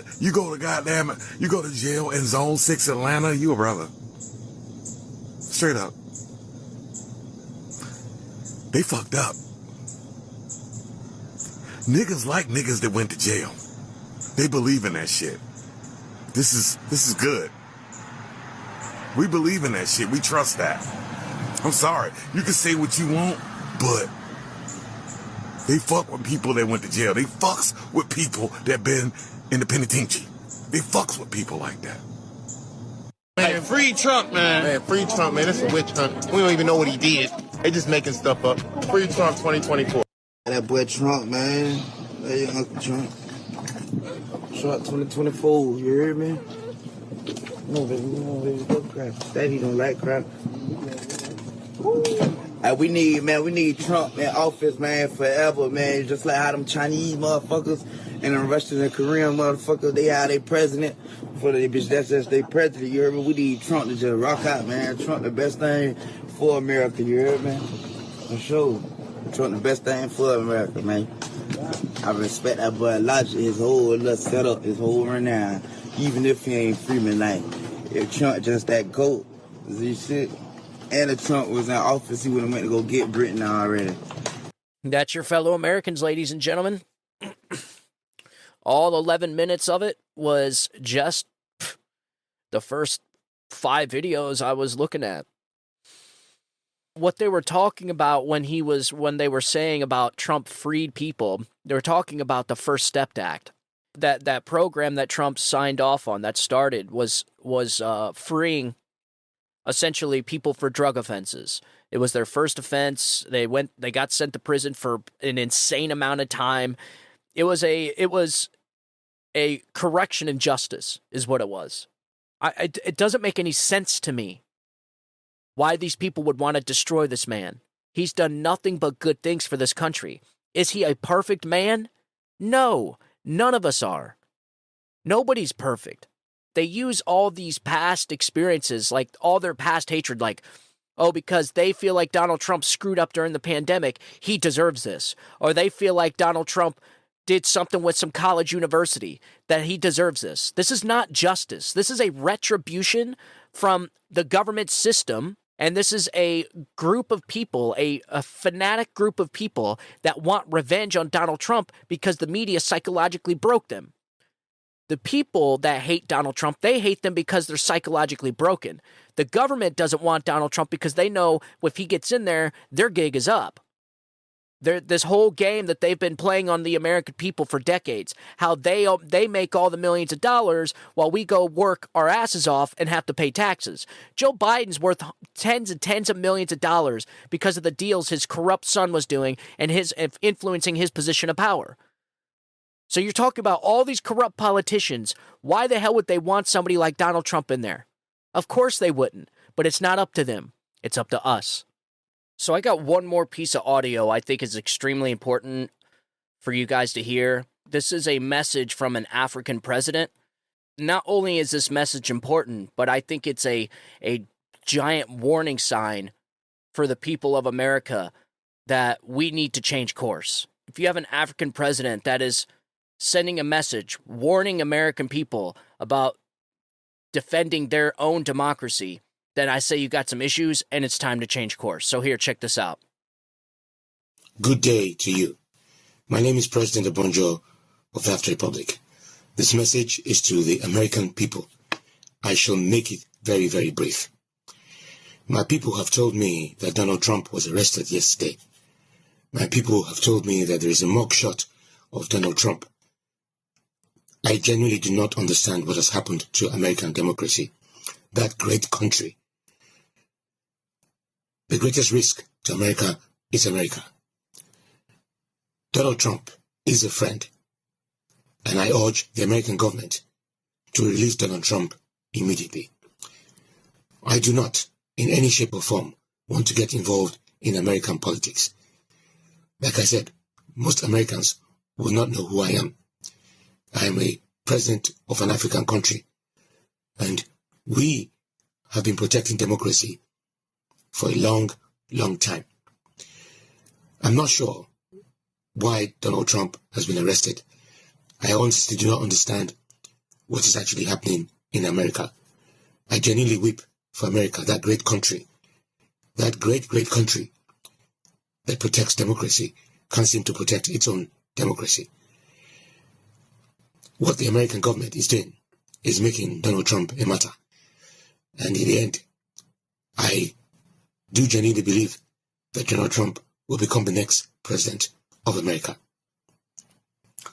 jail in Zone 6 Atlanta, you a brother. Straight up. They fucked up. Niggas like niggas that went to jail. They believe in that shit. This is good. We believe in that shit. We trust that. I'm sorry. You can say what you want, but they fuck with people that went to jail. They fucks with people that been in the penitentiary. They fucks with people like that. Man, free Trump, man. Man, free Trump, man. It's a witch hunt. We don't even know what he did. They just making stuff up. Free Trump 2024. That boy Trump, man. Hey, Uncle Trump. Trump 2024, you heard me? No, baby, we don't really go crap. Daddy don't like crap. Hey, we need Trump in office, man, forever, man. Just like how them Chinese motherfuckers and them Russian and Korean motherfuckers, they had their president. For the bitch, that's just their president, you heard me? We need Trump to just rock out, man. Trump the best thing for America, you heard me? For sure. Trump the best thing for America, man. I respect that boy Elijah, his whole little setup, his whole renown. Even if he ain't Freeman, like, if Trump just that GOAT, this shit. And if Trump was in office, he would have went to go get Britain already. That's your fellow Americans, ladies and gentlemen. All 11 minutes of it was just the first 5 videos I was looking at. What they were talking about when they were saying about Trump freed people, they were talking about the First Step Act. That program that Trump signed off on, that started, was freeing essentially people for drug offenses. It was their first offense. They got sent to prison for an insane amount of time. It was a correction in justice, is what it was. It doesn't make any sense to me why these people would want to destroy this man. He's done nothing but good things for this country. Is he a perfect man? No, none of us are. Nobody's perfect. They use all these past experiences, like all their past hatred, like, oh, because they feel like Donald Trump screwed up during the pandemic, he deserves this. Or they feel like Donald Trump did something with some college university, that he deserves this. This is not justice. This is a retribution from the government system, and this is a group of people, a fanatic group of people that want revenge on Donald Trump because the media psychologically broke them. The people that hate Donald Trump, they hate them because they're psychologically broken. The government doesn't want Donald Trump because they know if he gets in there, their gig is up. This whole game that they've been playing on the American people for decades, how they make all the millions of dollars while we go work our asses off and have to pay taxes. Joe Biden's worth tens and tens of millions of dollars because of the deals his corrupt son was doing and his influencing his position of power. So you're talking about all these corrupt politicians. Why the hell would they want somebody like Donald Trump in there? Of course they wouldn't, but it's not up to them. It's up to us. So I got one more piece of audio I think is extremely important for you guys to hear. This is a message from an African president. Not only is this message important, but I think it's a giant warning sign for the people of America that we need to change course. If you have an African president that is sending a message warning American people about defending their own democracy, then I say you got some issues and it's time to change course. So here, check this out. Good day to you. My name is President Abonjo of the After Republic. This message is to the American people. I shall make it very, very brief. My people have told me that Donald Trump was arrested yesterday. My people have told me that there is a mock shot of Donald Trump. I genuinely do not understand what has happened to American democracy. That great country. The greatest risk to America is America. Donald Trump is a friend, and I urge the American government to release Donald Trump immediately. I do not, in any shape or form, want to get involved in American politics. Like I said, most Americans will not know who I am. I am a president of an African country, and we have been protecting democracy for a long, long time. I'm not sure why Donald Trump has been arrested. I honestly do not understand what is actually happening in America. I genuinely weep for America, that great country, that great, great country that protects democracy, can't seem to protect its own democracy. What the American government is doing is making Donald Trump a martyr. And in the end, I do genuinely believe that Donald Trump will become the next president of America.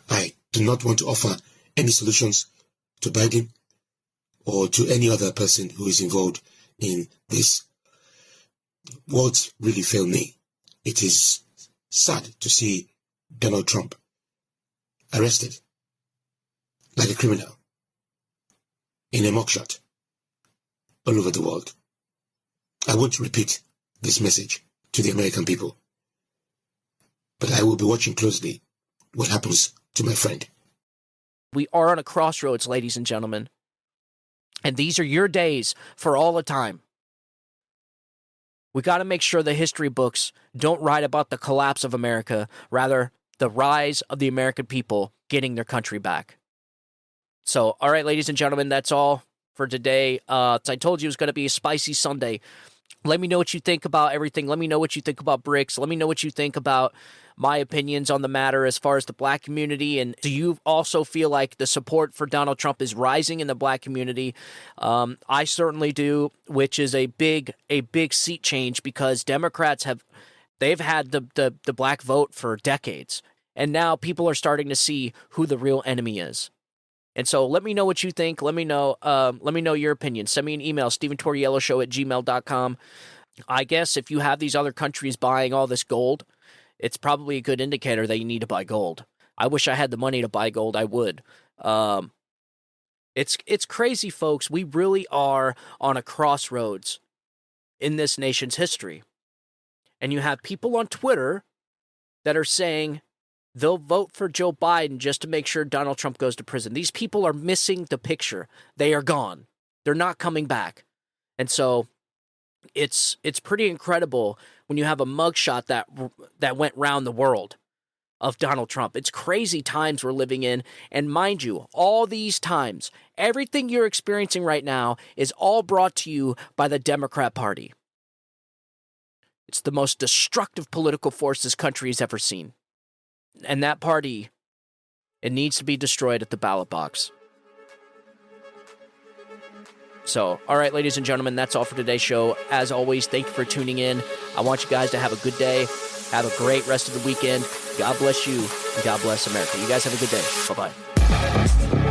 I do not want to offer any solutions to Biden or to any other person who is involved in this. Words really fail me. It is sad to see Donald Trump arrested like a criminal in a mugshot all over the world. I want to repeat this message to the American people, but I will be watching closely what happens to my friend. We are on a crossroads, ladies and gentlemen, and these are your days for all the time. We got to make sure the history books don't write about the collapse of America, rather the rise of the American people getting their country back. So, all right, ladies and gentlemen, that's all for today. I told you it was going to be a spicy Sunday. Let me know what you think about everything. Let me know what you think about BRICS. Let me know what you think about my opinions on the matter as far as the black community. And do you also feel like the support for Donald Trump is rising in the black community? I certainly do, which is a big seat change, because Democrats they've had the black vote for decades. And now people are starting to see who the real enemy is. And so let me know what you think. Let me know your opinion. Send me an email, StephenTorrielloShow@gmail.com. I guess if you have these other countries buying all this gold, it's probably a good indicator that you need to buy gold. I wish I had the money to buy gold. I would. It's crazy, folks. We really are on a crossroads in this nation's history. And you have people on Twitter that are saying they'll vote for Joe Biden just to make sure Donald Trump goes to prison. These people are missing the picture. They are gone. They're not coming back. And so it's pretty incredible when you have a mugshot that went round the world of Donald Trump. It's crazy times we're living in. And mind you, all these times, everything you're experiencing right now is all brought to you by the Democrat Party. It's the most destructive political force this country has ever seen. And that party, it needs to be destroyed at the ballot box. So, all right, ladies and gentlemen, that's all for today's show. As always, thank you for tuning in. I want you guys to have a good day. Have a great rest of the weekend. God bless you, and God bless America. You guys have a good day. Bye-bye.